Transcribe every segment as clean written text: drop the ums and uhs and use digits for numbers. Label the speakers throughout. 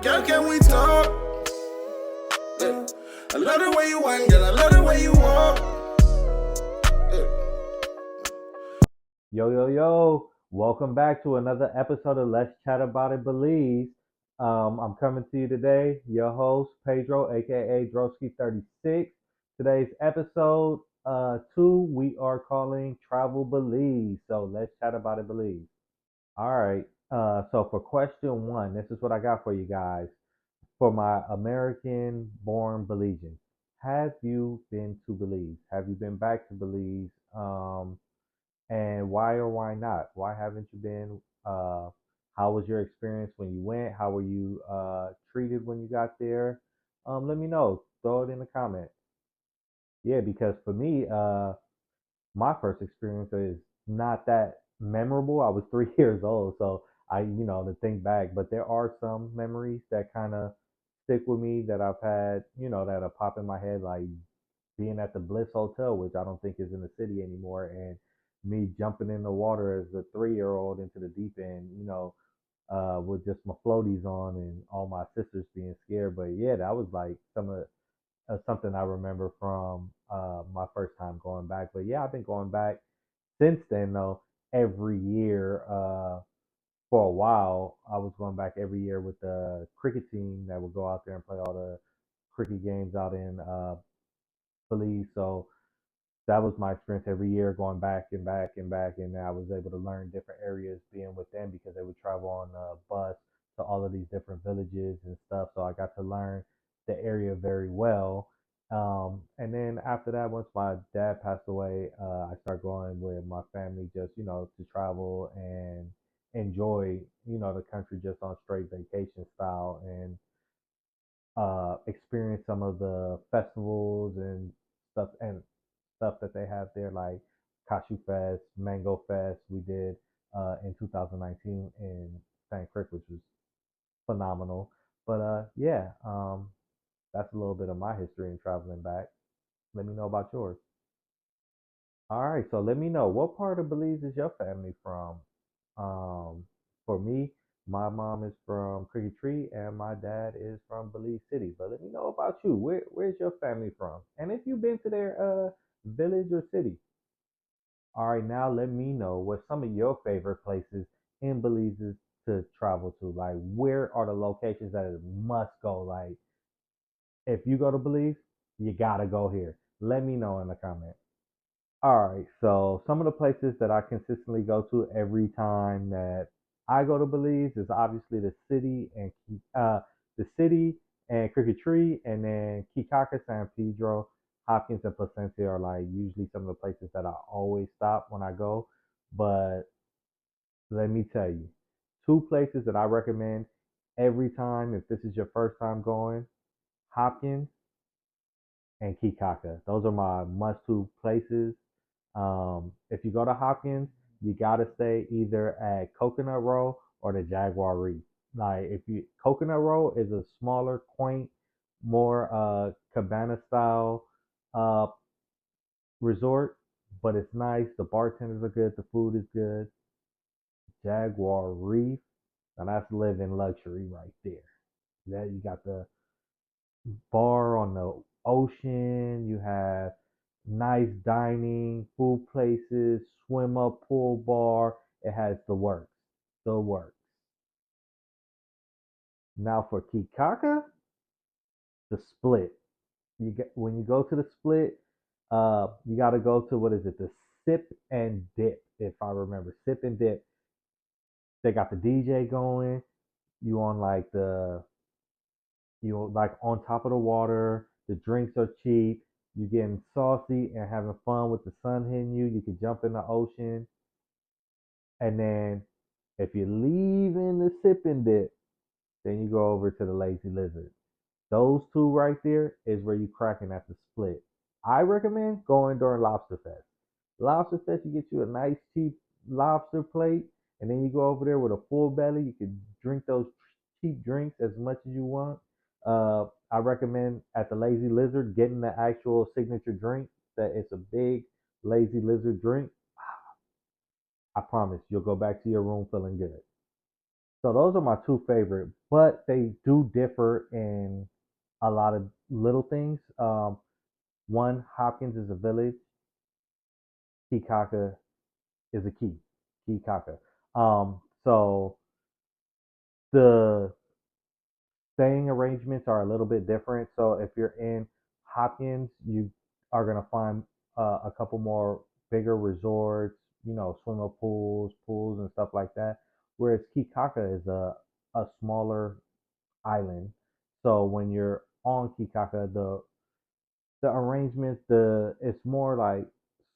Speaker 1: Girl, can we talk? Yeah. I love the way you whine, girl. I love the way you walk.
Speaker 2: Yo. Welcome back to another episode of Let's Chat About It Belize. I'm coming to you today, your host, Pedro, aka Drosky36. Today's episode 2, we are calling Travel Belize. So let's chat about it Belize. All right. So for question 1, this is what I got for you guys. For my American born Belizeans, have you been to Belize? Have you been back to Belize? And why or why not? Why haven't you been? How was your experience when you went? How were you treated when you got there? Let me know. Throw it in the comments. Yeah, because for me, my first experience is not that memorable. I was 3 years old, so to think back. But there are some memories that kind of stick with me that I've had, that have pop in my head, like being at the Bliss Hotel, which I don't think is in the city anymore, and me jumping in the water as a 3 year old into the deep end, with just my floaties on and all my sisters being scared. But yeah, that was like something I remember from my first time going back. But yeah, I've been going back since then though, every year. For a while, I was going back every year with the cricket team that would go out there and play all the cricket games out in Belize. So that was my experience every year, going back and back and back. And I was able to learn different areas being with them because they would travel on a bus to all of these different villages and stuff. So I got to learn the area very well. And then after that, once my dad passed away, I started going with my family just, to travel and enjoy, the country just on straight vacation style and experience some of the festivals and stuff that they have there, like Cashew Fest, Mango Fest. We did in 2019 in St. Crick, which was phenomenal. But yeah, that's a little bit of my history in traveling back. Let me know about yours. All right, so let me know what part of Belize is your family from. For me, my mom is from Cricket Tree and my dad is from Belize City. But let me know about you. Where's your family from? And if you've been to their village or city. All right, now let me know what some of your favorite places in Belize is to travel to. Like, where are the locations that it must go? Like, if you go to Belize, you gotta go here. Let me know in the comments. All right, so some of the places that I consistently go to every time that I go to Belize is obviously the city and Cricket Tree, and then Kikaka, San Pedro, Hopkins, and Placencia are like usually some of the places that I always stop when I go. But let me tell you, two places that I recommend every time if this is your first time going: Hopkins and Kikaka. Those are my must-to places. If you go to Hopkins, you gotta stay either at Coconut Row or the Jaguar Reef. Like, if you Coconut Row is a smaller, quaint, more cabana style uh resort, but it's nice. The bartenders are good, the food is good. Jaguar Reef, and that's living luxury right there. That you got the bar on the ocean. You have nice dining, food places, swim up, pool bar. It has the works. The works. Now for Kikaka, the split. You get when you go to the split, you got to go to what is it? The sip and dip, if I remember. Sip and dip. They got the DJ going. You on like the you like on top of the water. The drinks are cheap. You're getting saucy and having fun with the sun hitting you. You can jump in the ocean. And then if you're leaving the sipping dip, then you go over to the lazy lizard. Those two right there is where you cracking at the split. I recommend going during Lobster Fest. Lobster Fest, you get you a nice cheap lobster plate, and then you go over there with a full belly. You can drink those cheap drinks as much as you want. I recommend at the Lazy Lizard getting the actual signature drink. That it's a big Lazy Lizard drink. I promise you'll go back to your room feeling good. So those are my two favorite, but they do differ in a lot of little things. One, Hopkins is a village. Kikaka is a key. Kikaka. So the staying arrangements are a little bit different. So if you're in Hopkins, you are gonna find a couple more bigger resorts, swimming pools, pools and stuff like that. Whereas Kikaka is a smaller island. So when you're on Kikaka, the arrangements, the it's more like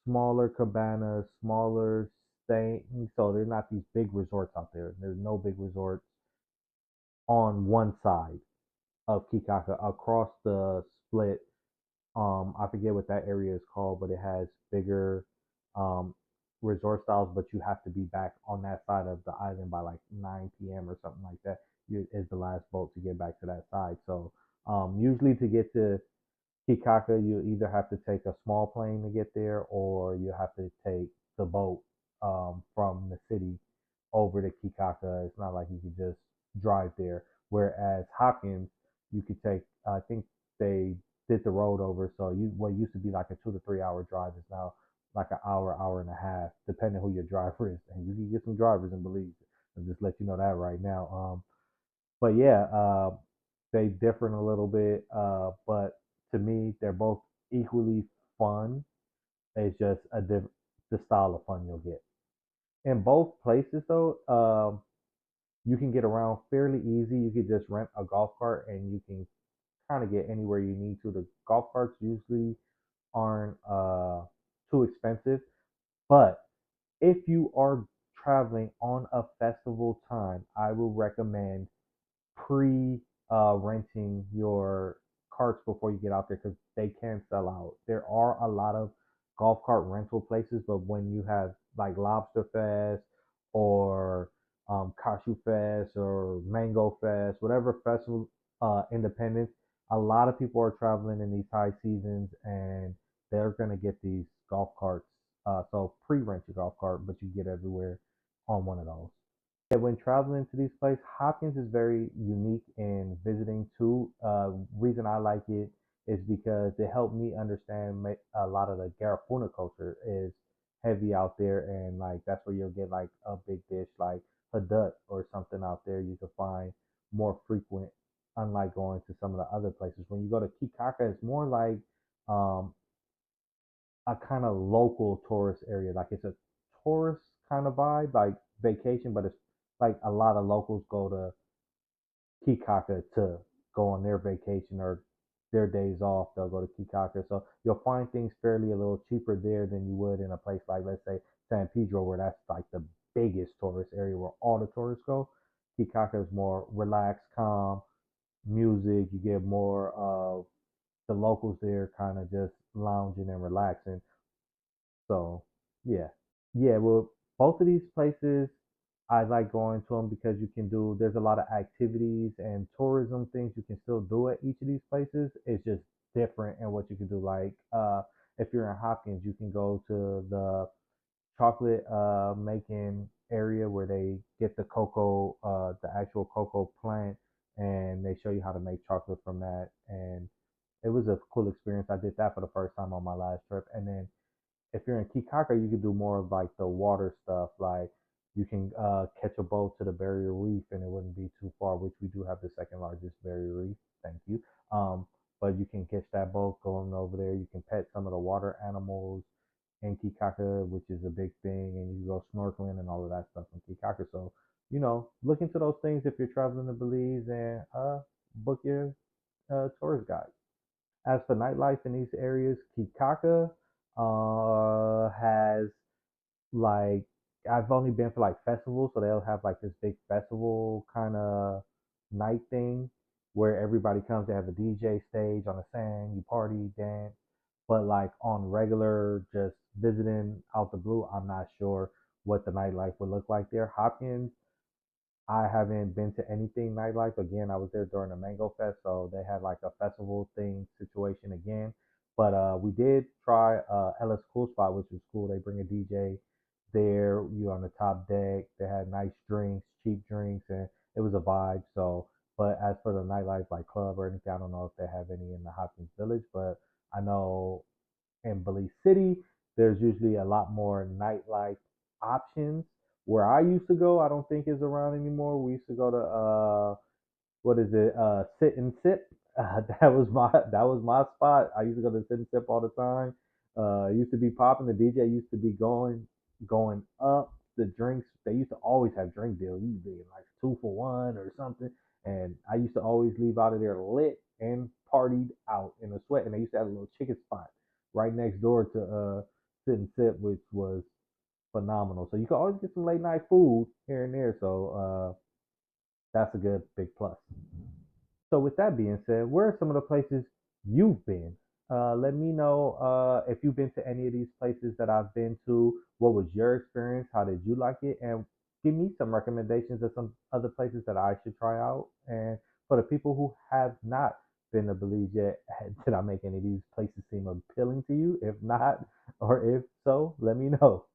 Speaker 2: smaller cabanas, smaller staying. So they're not these big resorts out there. There's no big resorts on one side of Kikaka across the split. I forget what that area is called, but it has bigger um, resort styles. But you have to be back on that side of the island by like 9 p.m. or something like that. Is the last boat to get back to that side. So usually to get to Kikaka, you either have to take a small plane to get there, or you have to take the boat from the city over to Kikaka. It's not like you could just drive there. Whereas Hopkins, you could take. I think they did the road over, so what used to be like a 2 to 3 hour drive is now like an hour, hour and a half, depending who your driver is. And you can get some drivers in Belize. I'll just let you know that right now. But yeah, they differ a little bit. But to me, they're both equally fun. It's just the style of fun you'll get. In both places, though, you can get around fairly easy. You could just rent a golf cart and you can kind of get anywhere you need to. The golf carts usually aren't too expensive, but if you are traveling on a festival time, I will recommend pre renting your carts before you get out there because they can sell out. There are a lot of golf cart rental places, but when you have like Lobster Fest or Cashew Fest or Mango Fest, whatever festival, Independence, a lot of people are traveling in these high seasons and they're gonna get these golf carts. So pre-rent your golf cart, but you get everywhere on one of those. Yeah, when traveling to these places, Hopkins is very unique in visiting too. Reason I like it is because it helped me understand a lot of the Garifuna culture is heavy out there, and like that's where you'll get like a big dish like hadut or something out there. You can find more frequent, unlike going to some of the other places. When you go to Kikaka, it's more like um, a kind of local tourist area. Like it's a tourist kind of vibe, like vacation, but it's like a lot of locals go to Kikaka to go on their vacation or their days off. They'll go to Kikaka. So you'll find things fairly a little cheaper there than you would in a place like, let's say, San Pedro, where that's like the biggest tourist area where all the tourists go. Kikaka is more relaxed, calm music. You get more of the locals there kind of just lounging and relaxing. So, yeah. Yeah, well, both of these places, I like going to them because there's a lot of activities and tourism things you can still do at each of these places. It's just different in what you can do. Like, if you're in Hopkins, you can go to the chocolate making area where they get the cocoa, the actual cocoa plant, and they show you how to make chocolate from that. And it was a cool experience. I did that for the first time on my last trip. And then if you're in Kikaka, you can do more of like the water stuff. Like you can catch a boat to the barrier reef, and it wouldn't be too far. Which we do have the second largest barrier reef. Thank you. But you can catch that boat going over there. You can pet some of the water animals in Kikaka, which is a big thing, and you can go snorkeling and all of that stuff in Kikaka. So look into those things if you're traveling to Belize and book your tourist guide. As for nightlife in these areas, Kikaka has like I've only been for like festivals, so they'll have like this big festival kind of night thing where everybody comes. They have a DJ stage on the sand, you party, dance. But like on regular, just visiting out the blue, I'm not sure what the nightlife would look like there. Hopkins, I haven't been to anything nightlife. Again, I was there during the Mango Fest, so they had like a festival thing situation again. But we did try Ellis Cool Spot, which was cool. They bring a DJ there. You on the top deck. They had nice drinks, cheap drinks, and it was a vibe. So, but as for the nightlife, like club or anything, I don't know if they have any in the Hopkins Village, but I know in Belize City, there's usually a lot more nightlife options. Where I used to go, I don't think is around anymore. We used to go to what is it? Sit and Sip. That was my spot. I used to go to Sit and Sip all the time. It used to be popping. The DJ used to be going up. The drinks, they used to always have drink deals. Used to be like 2 for 1 or something. And I used to always leave out of there lit and partied out in a sweat. And they used to have a little chicken spot right next door to Sit and Sip, which was phenomenal. So you can always get some late night food here and there. So that's a good big plus. So with that being said, where are some of the places you've been? Let me know if you've been to any of these places that I've been to. What was your experience? How did you like it? And give me some recommendations of some other places that I should try out. And for the people who have not been to Belize yet, did I make any of these places seem appealing to you? If not, or if so, let me know.